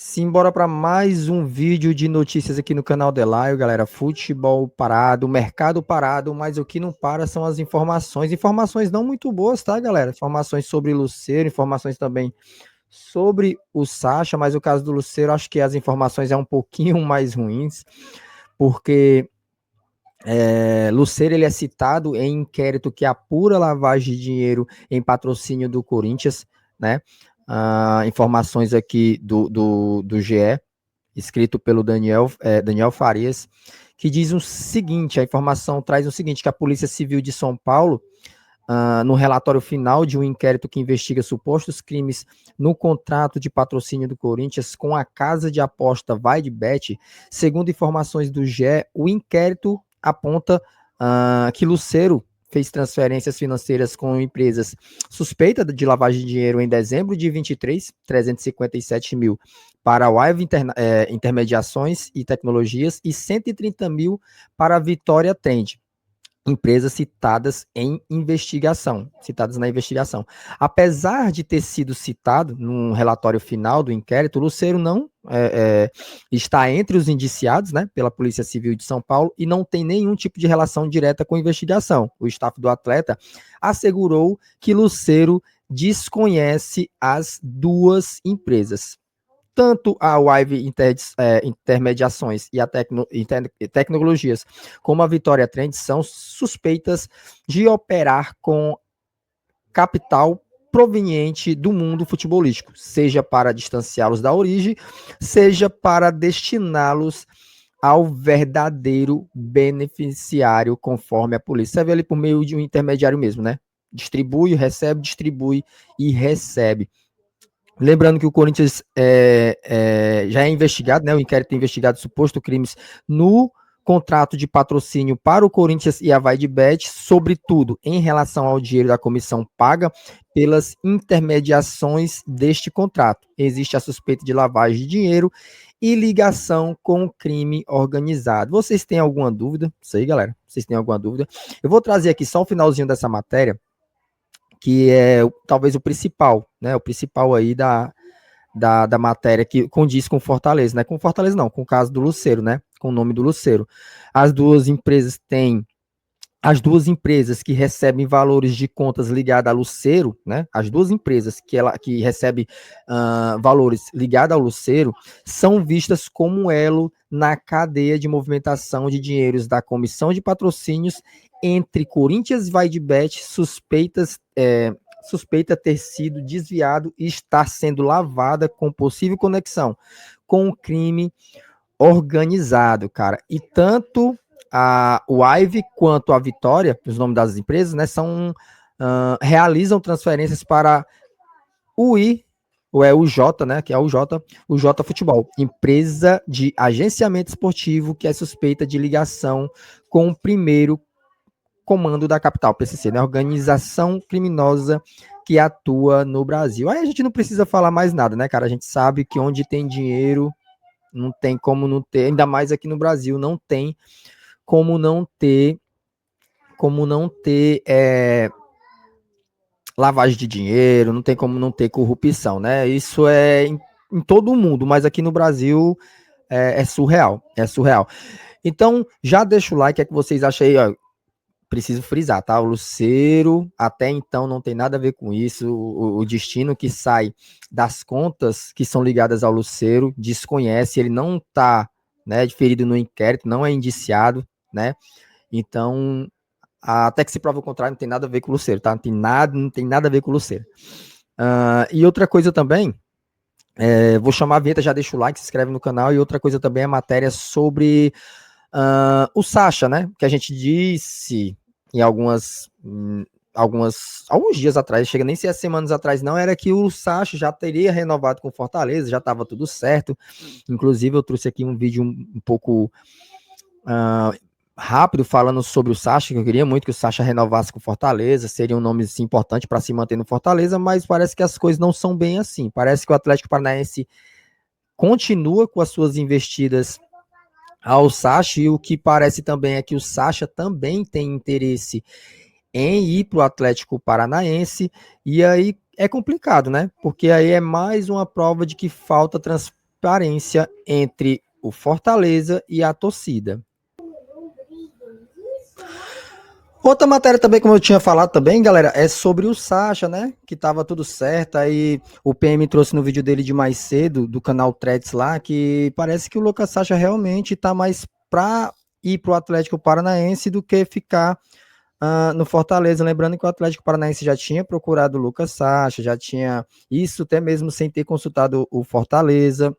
Simbora para mais um vídeo de notícias aqui no canal Delaio, galera. Futebol parado, mercado parado, mas o que não para são as informações. Informações não muito boas, tá, galera? Informações sobre Lucero, informações também sobre o Sacha, mas o caso do Lucero, acho que as informações é um pouquinho mais ruins, porque Lucero ele é citado em inquérito que apura lavagem de dinheiro em patrocínio do Corinthians, né? Informações aqui do GE, escrito pelo Daniel Farias, que diz o seguinte, a informação traz o seguinte, que a Polícia Civil de São Paulo, no relatório final de um inquérito que investiga supostos crimes no contrato de patrocínio do Corinthians com a casa de aposta Vai de Bet, segundo informações do GE, o inquérito aponta que Lucero fez transferências financeiras com empresas suspeitas de lavagem de dinheiro em dezembro de 23, 357 mil para a Wave Intermediações e Tecnologias e 130 mil para a Vitória Trend, empresas citadas na investigação. Apesar de ter sido citado no relatório final do inquérito, Lucero não está entre os indiciados, né, pela Polícia Civil de São Paulo e não tem nenhum tipo de relação direta com a investigação. O staff do atleta assegurou que Lucero desconhece as duas empresas. Tanto a Wave Intermediações e a Tecnologias como a Vitória Trend são suspeitas de operar com capital proveniente do mundo futebolístico, seja para distanciá-los da origem, seja para destiná-los ao verdadeiro beneficiário, conforme a polícia. Você vê ali por meio de um intermediário mesmo, né? Distribui e recebe. Lembrando que o Corinthians já é investigado, né? O inquérito é investigado suposto crimes no contrato de patrocínio para o Corinthians e a Vai de Bet, sobretudo em relação ao dinheiro da comissão paga pelas intermediações deste contrato. Existe a suspeita de lavagem de dinheiro e ligação com o crime organizado. Vocês têm alguma dúvida? Isso aí, galera. Vocês têm alguma dúvida? Eu vou trazer aqui só o finalzinho dessa matéria, que é talvez o principal, né? O principal aí da matéria que condiz com Fortaleza, né? Com Fortaleza não, com o caso do Lucero, né? Com o nome do Lucero. As duas empresas que recebem valores de contas ligadas a Lucero, né? As duas empresas que recebem valores ligados ao Lucero são vistas como um elo na cadeia de movimentação de dinheiros da comissão de patrocínios entre Corinthians e Vai de Bet, suspeita ter sido desviado e estar sendo lavada com possível conexão com o crime organizado, cara. E tanto o Wave quanto a Vitória, os nomes das empresas, né, realizam transferências para o J, né, que é o J Futebol, empresa de agenciamento esportivo que é suspeita de ligação com o primeiro comando da capital, PCC, né, organização criminosa que atua no Brasil. Aí a gente não precisa falar mais nada, né, cara? A gente sabe que onde tem dinheiro não tem como não ter, ainda mais aqui no Brasil, não tem como não ter lavagem de dinheiro, não tem como não ter corrupção, né? Isso é em todo o mundo, mas aqui no Brasil é surreal, é surreal. Então, já deixa o like, é que vocês acham aí, ó, preciso frisar, tá? O Lucero, até então, não tem nada a ver com isso. O destino que sai das contas que são ligadas ao Lucero desconhece, ele não está, né, ferido no inquérito, não é indiciado, né? Então, até que se prova o contrário, não tem nada a ver com o Lucero, tá? Não tem nada a ver com o Lucero. E outra coisa também, vou chamar a vinheta, já deixa o like, se inscreve no canal, e outra coisa também é a matéria sobre o Sacha, né? Que a gente disse em alguns dias atrás, chega nem ser semanas atrás, não, era que o Sacha já teria renovado com o Fortaleza, já estava tudo certo. Inclusive, eu trouxe aqui um vídeo um pouco rápido falando sobre o Sacha, que eu queria muito que o Sacha renovasse com o Fortaleza, seria um nome assim, importante para se manter no Fortaleza, mas parece que as coisas não são bem assim. Parece que o Atlético Paranaense continua com as suas investidas ao Sacha, e o que parece também é que o Sacha também tem interesse em ir para o Atlético Paranaense, e aí é complicado, né? Porque aí é mais uma prova de que falta transparência entre o Fortaleza e a torcida. Outra matéria também, como eu tinha falado também, galera, é sobre o Sacha, né? Que tava tudo certo. Aí o PM trouxe no vídeo dele de mais cedo, do canal Threads lá, que parece que o Lucas Sacha realmente tá mais pra ir pro Atlético Paranaense do que ficar no Fortaleza. Lembrando que o Atlético Paranaense já tinha procurado o Lucas Sacha, já tinha isso até mesmo sem ter consultado o Fortaleza.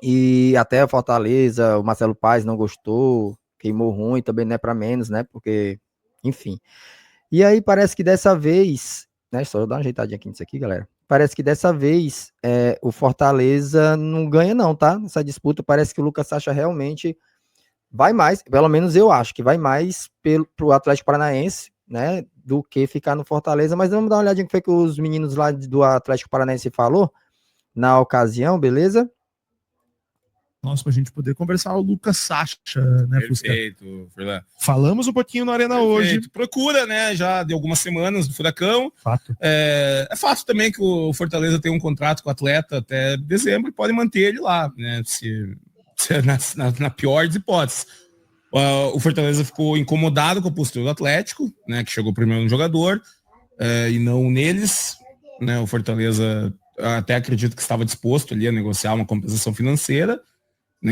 E até o Fortaleza, o Marcelo Paes não gostou, queimou ruim, também não é para menos, né? Porque, enfim. E aí parece que dessa vez, né? Só eu dar uma ajeitadinha aqui nisso aqui, galera. Parece que dessa vez o Fortaleza não ganha, não, tá? Nessa disputa, parece que o Lucas Sacha realmente vai mais, pelo menos eu acho que vai mais pro Atlético Paranaense, né? Do que ficar no Fortaleza. Mas vamos dar uma olhadinha que foi que os meninos lá do Atlético Paranaense falou na ocasião, beleza? Nossa, pra gente poder conversar o Lucas Sacha, né, Perfeito, Furlan. Falamos um pouquinho na Arena hoje. Procura, né, já de algumas semanas do Furacão. Fato. É fato também que o Fortaleza tem um contrato com o atleta até dezembro e pode manter ele lá, né, se na pior das hipóteses. O Fortaleza ficou incomodado com a postura do Atlético, né, que chegou primeiro no jogador e não neles, né, o Fortaleza até acredito que estava disposto ali a negociar uma compensação financeira,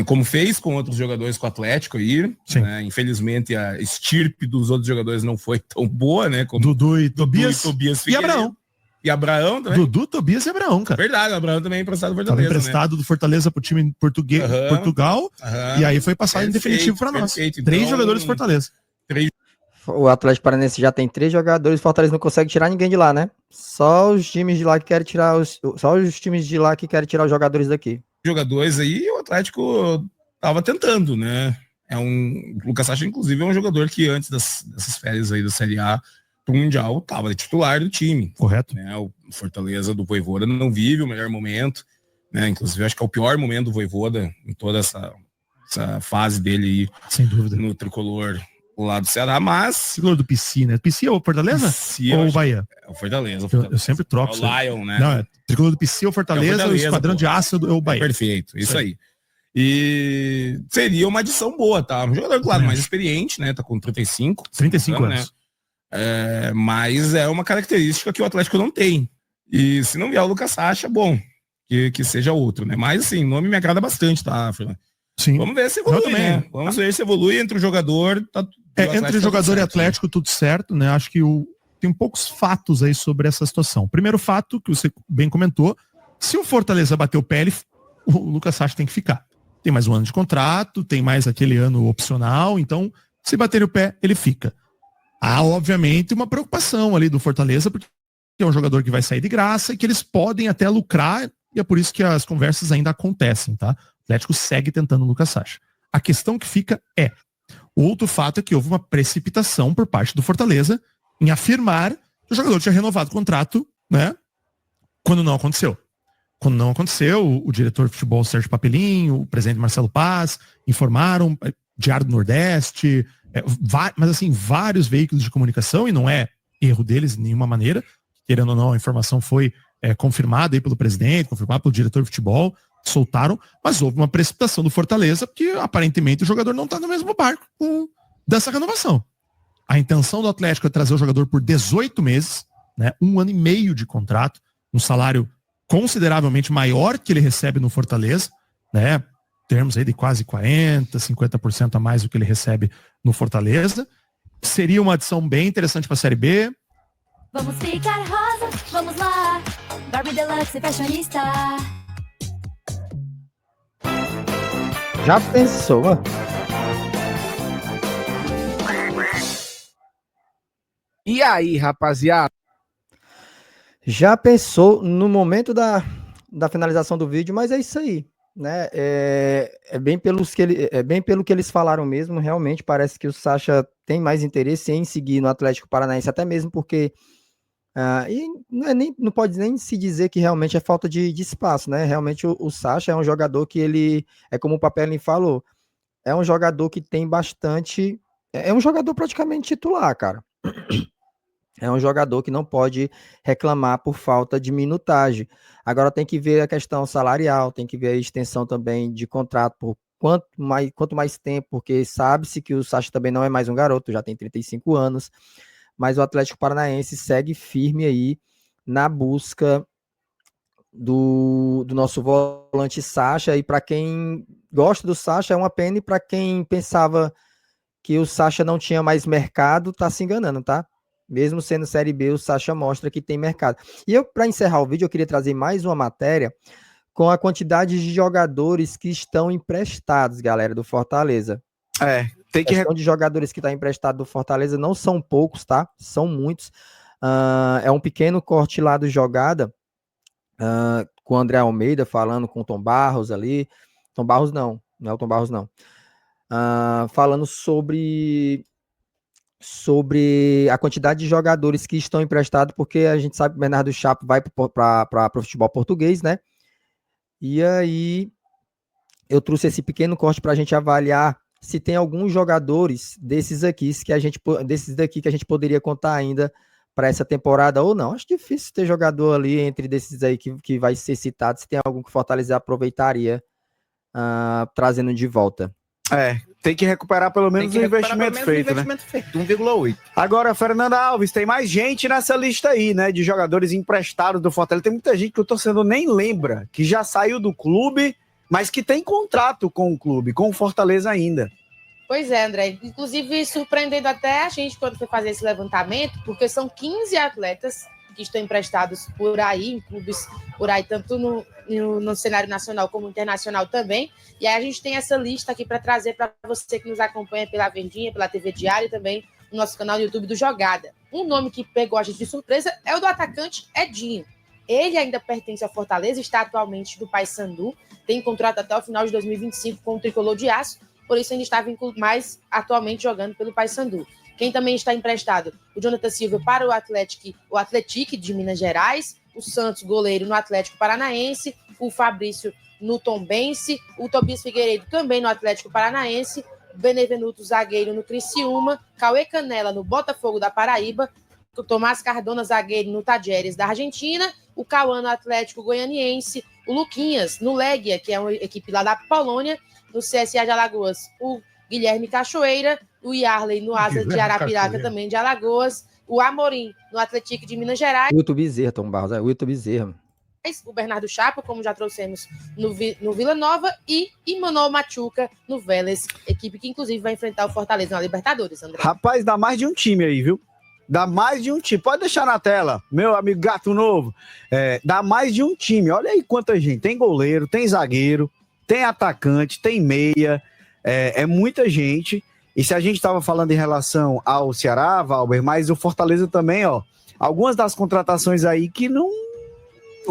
como fez com outros jogadores com o Atlético aí, né? Infelizmente a estirpe dos outros jogadores não foi tão boa, né? Como Dudu e Tobias e Abraão. E Abraão também. Dudu, Tobias e Abraão, cara. Verdade, o Abraão também é emprestado do Fortaleza. Tava emprestado, né? Do Fortaleza pro time Portugal, e aí foi passado em definitivo para nós. Então, 3 jogadores do Fortaleza. O Atlético Paranaense já tem 3 jogadores, o Fortaleza não consegue tirar ninguém de lá, né? Só os times de lá que querem tirar os jogadores daqui. Jogadores aí, o Atlético tava tentando, né? O Lucas Sacha, inclusive, é um jogador que antes dessas férias aí da Série A pro Mundial tava de titular do time. Correto. Né? O Fortaleza do Vojvoda não vive o melhor momento, né? Inclusive, acho que é o pior momento do Vojvoda em toda essa fase dele aí. Sem dúvida. No tricolor lá do Ceará, mas... Tricolor do PC, né? PC é o Fortaleza? PC, ou o Bahia? É o Fortaleza. Eu sempre troco. É o Lion, né? Não, é tricolor do PC ou Fortaleza, o Esquadrão de Aço é o Bahia. Perfeito, isso aí. E seria uma adição boa, tá? Um jogador, claro, mais experiente, né? Tá com 35 anos. Né? Mas é uma característica que o Atlético não tem. E se não vier o Lucas Sacha, bom, que seja outro, né? Mas, assim, o nome me agrada bastante, tá, Fernando? Sim. Vamos ver se evolui, né? Vamos ver se evolui entre o jogador... entre o jogador e Atlético, tudo certo, né? Acho que tem poucos fatos aí sobre essa situação. Primeiro fato, que você bem comentou, se o Fortaleza bater o pé, o Lucas Sacha tem que ficar. Tem mais um ano de contrato, tem mais aquele ano opcional, então, se bater o pé, ele fica. Há, obviamente, uma preocupação ali do Fortaleza, porque é um jogador que vai sair de graça e que eles podem até lucrar, e é por isso que as conversas ainda acontecem, tá? O Atlético segue tentando o Lucas Sacha. A questão que fica outro fato é que houve uma precipitação por parte do Fortaleza em afirmar que o jogador tinha renovado o contrato, né? Quando não aconteceu. Quando não aconteceu, o diretor de futebol Sérgio Papelinho, o presidente Marcelo Paz, informaram, Diário do Nordeste, mas assim, vários veículos de comunicação, e não é erro deles de nenhuma maneira, querendo ou não, a informação foi confirmada aí pelo presidente, confirmada pelo diretor de futebol, soltaram, mas houve uma precipitação do Fortaleza, porque aparentemente o jogador não está no mesmo barco dessa renovação. A intenção do Atlético é trazer o jogador por 18 meses, né, 1 ano e meio de contrato, um salário consideravelmente maior que ele recebe no Fortaleza, né, termos aí de quase 40%, 50% a mais do que ele recebe no Fortaleza. Seria uma adição bem interessante para a Série B. Vamos ficar rosa, vamos lá, Barbie Deluxe Fashionista. Já pensou? E aí, rapaziada? Já pensou no momento da finalização do vídeo, mas é isso aí, né? É bem pelo que eles falaram mesmo, realmente parece que o Sacha tem mais interesse em seguir no Atlético Paranaense, até mesmo porque e não pode nem se dizer que realmente é falta de espaço, né? Realmente o Sacha é um jogador que ele, como o Papelin falou, é um jogador que tem bastante, é um jogador praticamente titular, cara. É um jogador que não pode reclamar por falta de minutagem. Agora tem que ver a questão salarial, tem que ver a extensão também de contrato por quanto mais tempo, porque sabe-se que o Sacha também não é mais um garoto, já tem 35 anos, mas o Atlético Paranaense segue firme aí na busca do nosso volante Sacha, e para quem gosta do Sacha é uma pena, e para quem pensava que o Sacha não tinha mais mercado, tá se enganando, tá? Mesmo sendo Série B, o Sacha mostra que tem mercado. E eu, para encerrar o vídeo, eu queria trazer mais uma matéria com a quantidade de jogadores que estão emprestados, galera, do Fortaleza. Tem A questão de jogadores que estão emprestados do Fortaleza não são poucos, tá? São muitos. É um pequeno corte lá do Jogada, com o André Almeida falando com o Tom Barros ali. Tom Barros não é o Tom Barros não. Falando sobre a quantidade de jogadores que estão emprestados, porque a gente sabe que o Bernardo Chapo vai para o futebol português, né? E aí eu trouxe esse pequeno corte para a gente avaliar se tem alguns jogadores desses daqui que a gente poderia contar ainda para essa temporada ou não. Acho difícil ter jogador ali entre desses aí que vai ser citado, se tem algum que Fortaleza aproveitaria trazendo de volta. Tem que recuperar pelo menos o investimento feito, né? 1,8. Agora, Fernanda Alves, tem mais gente nessa lista aí, né? De jogadores emprestados do Fortaleza. Tem muita gente que o torcedor nem lembra, que já saiu do clube, mas que tem contrato com o clube, com o Fortaleza ainda. Pois é, André. Inclusive, surpreendendo até a gente quando foi fazer esse levantamento, porque são 15 atletas que estão emprestados por aí, em clubes por aí, tanto no cenário nacional como internacional também. E aí a gente tem essa lista aqui para trazer para você que nos acompanha pela Verdinha, pela TV Diário e também no nosso canal no YouTube do Jogada. Um nome que pegou a gente de surpresa é o do atacante Edinho. Ele ainda pertence ao Fortaleza, está atualmente do Paysandu, tem contrato até o final de 2025 com o Tricolor de Aço, por isso ainda estava mais atualmente jogando pelo Paysandu. Quem também está emprestado? O Jonathan Silva para o Atlético de Minas Gerais, o Santos, goleiro, no Atlético Paranaense, o Fabrício no Tombense, o Tobias Figueiredo também no Atlético Paranaense, Benevenuto, zagueiro, no Criciúma, Cauê Canela no Botafogo da Paraíba, o Tomás Cardona, zagueiro, no Tajeres da Argentina, o Cauã no Atlético Goianiense, o Luquinhas no Legia, que é uma equipe lá da Polônia, no CSA de Alagoas, o Guilherme Cachoeira, o Yarley no Asa de Arapiraca, também de Alagoas, o Amorim no Atlético de Minas Gerais. Wilton Bezerra, Tom Barros, Wilton Bezerra. O Bernardo Chapo, como já trouxemos no Vila Nova, e Imanol Machuca no Vélez, equipe que inclusive vai enfrentar o Fortaleza na Libertadores, André. Rapaz, dá mais de um time aí, viu? Dá mais de um time. Pode deixar na tela, meu amigo Gato Novo. Dá mais de um time. Olha aí quanta gente. Tem goleiro, tem zagueiro, tem atacante, tem meia. É muita gente. E se a gente estava falando em relação ao Ceará, Valber, mas o Fortaleza também, ó. Algumas das contratações aí que não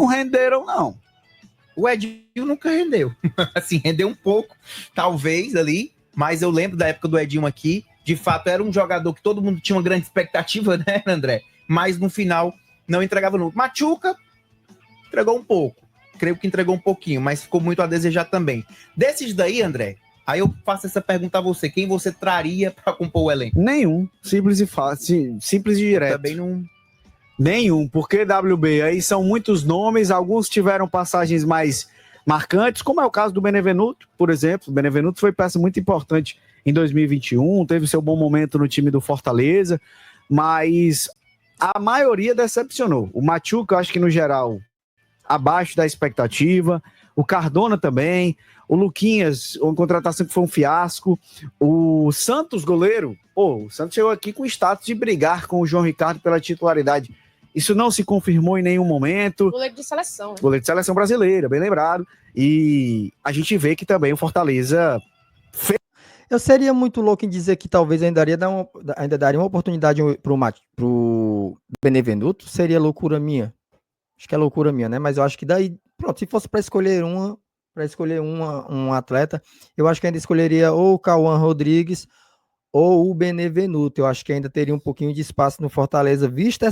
renderam, não. O Edinho nunca rendeu. Assim, rendeu um pouco, talvez ali, mas eu lembro da época do Edinho aqui. De fato, era um jogador que todo mundo tinha uma grande expectativa, né, André? Mas no final não entregava nunca. Machuca entregou um pouco. Creio que entregou um pouquinho, mas ficou muito a desejar também. Desses daí, André, aí eu faço essa pergunta a você. Quem você traria para compor o elenco? Nenhum. Simples e fácil. Simples e direto. Também não... Nenhum. Porque, WB, aí são muitos nomes. Alguns tiveram passagens mais marcantes, como é o caso do Benevenuto, por exemplo. O Benevenuto foi peça muito importante em 2021, teve seu bom momento no time do Fortaleza, mas a maioria decepcionou. O Machuca, eu acho que no geral, abaixo da expectativa, o Cardona também, o Luquinhas, uma contratação que foi um fiasco, o Santos, goleiro, o Santos chegou aqui com o status de brigar com o João Ricardo pela titularidade. Isso não se confirmou em nenhum momento. Goleiro de seleção. Né? Goleiro de seleção brasileira, bem lembrado. E a gente vê que também o Fortaleza... Eu seria muito louco em dizer que talvez ainda daria uma oportunidade pro Benevenuto. Seria loucura minha. Acho que é loucura minha, né? Mas eu acho que daí, pronto, se fosse para escolher um atleta, eu acho que ainda escolheria ou o Cauã Rodrigues ou o Benevenuto. Eu acho que ainda teria um pouquinho de espaço no Fortaleza, visto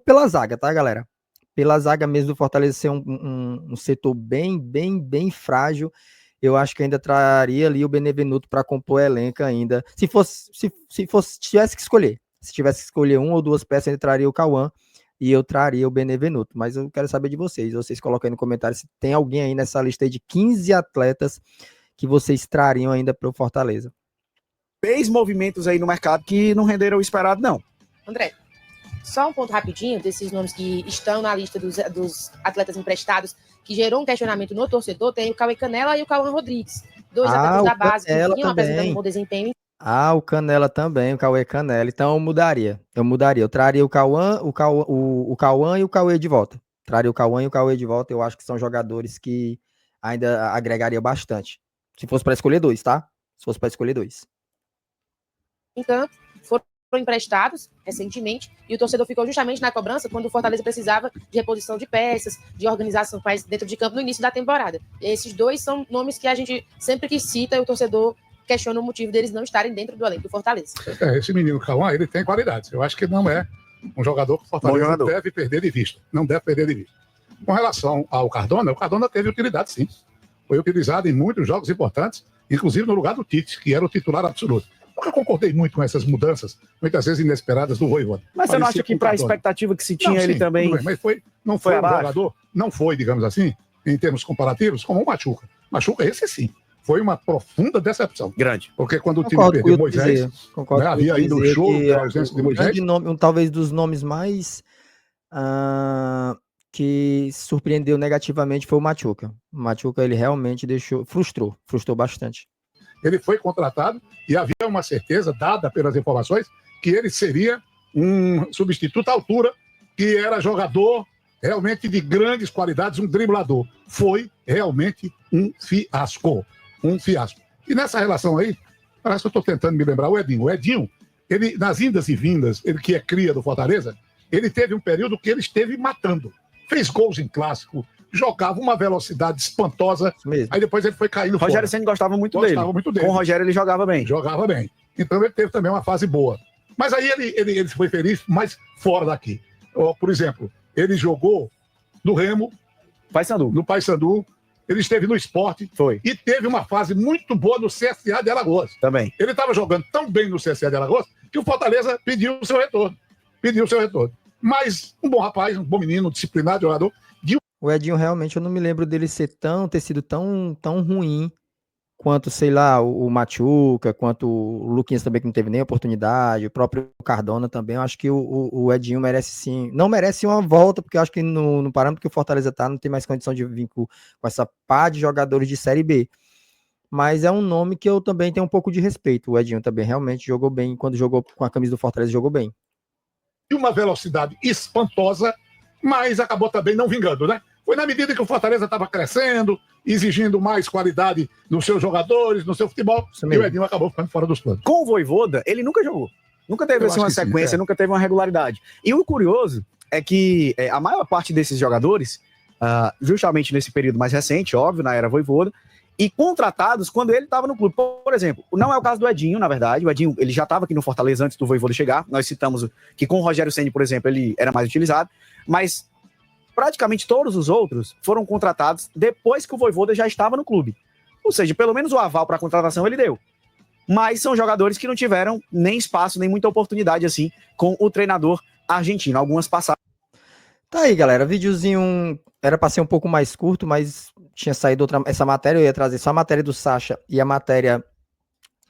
pela zaga, tá, galera? Pela zaga mesmo do Fortaleza ser um setor bem frágil. Eu acho que ainda traria ali o Benevenuto para compor elenco ainda. Se tivesse que escolher, Se tivesse que escolher uma ou duas peças, ele traria o Cauã e eu traria o Benevenuto. Mas eu quero saber de vocês. Vocês colocam aí no comentário se tem alguém aí nessa lista aí de 15 atletas que vocês trariam ainda para o Fortaleza. Fez movimentos aí no mercado que não renderam o esperado, não. André, só um ponto rapidinho desses nomes que estão na lista dos atletas emprestados, que gerou um questionamento no torcedor, tem o Cauê Canela e o Cauã Rodrigues. Dois atletas da base que vinham apresentando um bom desempenho. O Canela também, o Cauê Canela. Então eu mudaria. Eu traria o Cauã e o Cauê de volta. Traria o Cauã e o Cauê de volta. Eu acho que são jogadores que ainda agregariam bastante. Se fosse para escolher dois, tá? Se fosse para escolher dois. Em campo, foram emprestados recentemente, e o torcedor ficou justamente na cobrança quando o Fortaleza precisava de reposição de peças, de organização mais dentro de campo no início da temporada. E esses dois são nomes que a gente sempre que cita, e o torcedor questiona o motivo deles não estarem dentro do elenco do Fortaleza. Esse menino Cauã, ele tem qualidades. Eu acho que não é um jogador que o Fortaleza deve perder de vista. Não deve perder de vista. Com relação ao Cardona, o Cardona teve utilidade, sim. Foi utilizado em muitos jogos importantes, inclusive no lugar do Tite, que era o titular absoluto. Eu concordei muito com essas mudanças, muitas vezes inesperadas, do Voivoda. Mas você não acha que para a expectativa que se tinha, não, ele sim, também... Bem, mas não foi um abaixo? jogador, não foi, digamos assim, em termos comparativos, como o Machuca. Machuca, esse sim. Foi uma profunda decepção. Grande. Porque quando o time perdeu Moisés, havia ainda o show que da ausência de Moisés. Talvez dos nomes mais que surpreendeu negativamente foi o Machuca. O Machuca, ele realmente frustrou bastante. Ele foi contratado e havia uma certeza, dada pelas informações, que ele seria um substituto à altura, que era jogador realmente de grandes qualidades, um driblador. Foi realmente um fiasco. Um fiasco. E nessa relação aí, parece que eu estou tentando me lembrar, o Edinho, ele, nas indas e vindas, ele que é cria do Fortaleza, ele teve um período que ele esteve matando. Fez gols em clássico, jogava uma velocidade espantosa, aí depois ele foi caindo fora. Rogério Ceni gostava muito dele. Com o Rogério ele jogava bem. Jogava bem. Então ele teve também uma fase boa. Mas aí ele foi feliz, mas fora daqui. Por exemplo, ele jogou no Remo, no Paysandu, ele esteve no Sport e teve uma fase muito boa no CSA de Alagoas. Também. Ele estava jogando tão bem no CSA de Alagoas que o Fortaleza pediu o seu retorno. Mas um bom rapaz, um bom menino, disciplinado, jogador. O Edinho, realmente, eu não me lembro dele ter sido tão ruim quanto, sei lá, o Machuca, quanto o Luquinhas também, que não teve nem oportunidade, o próprio Cardona também. Eu acho que o Edinho merece sim. Não merece uma volta, porque eu acho que no parâmetro que o Fortaleza tá, não tem mais condição de vir com essa pá de jogadores de Série B. Mas é um nome que eu também tenho um pouco de respeito. O Edinho também realmente jogou bem. Quando jogou com a camisa do Fortaleza, jogou bem. E uma velocidade espantosa, mas acabou também não vingando, né? Foi na medida que o Fortaleza estava crescendo, exigindo mais qualidade nos seus jogadores, no seu futebol, e o Edinho acabou ficando fora dos planos. Com o Voivoda, ele nunca jogou. Nunca teve assim, uma sequência, nunca teve uma regularidade. E o curioso é que a maior parte desses jogadores, justamente nesse período mais recente, óbvio, na era Voivoda, e contratados quando ele estava no clube. Por exemplo, não é o caso do Edinho, na verdade. O Edinho, ele já estava aqui no Fortaleza antes do Voivoda chegar. Nós citamos que com o Rogério Ceni, por exemplo, ele era mais utilizado. Mas praticamente todos os outros foram contratados depois que o Voivoda já estava no clube. Ou seja, pelo menos o aval para a contratação ele deu. Mas são jogadores que não tiveram nem espaço, nem muita oportunidade assim com o treinador argentino. Algumas passadas. Tá aí, galera. Videozinho era para ser um pouco mais curto, mas tinha saído essa matéria. Eu ia trazer só a matéria do Sacha e a matéria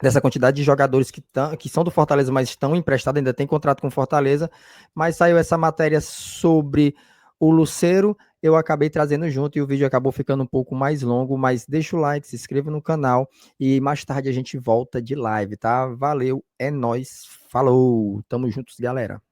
dessa quantidade de jogadores que são do Fortaleza, mas estão emprestados, ainda tem contrato com o Fortaleza. Mas saiu essa matéria sobre o Lucero, eu acabei trazendo junto e o vídeo acabou ficando um pouco mais longo, mas deixa o like, se inscreva no canal e mais tarde a gente volta de live, tá? Valeu, é nóis, falou, tamo juntos, galera.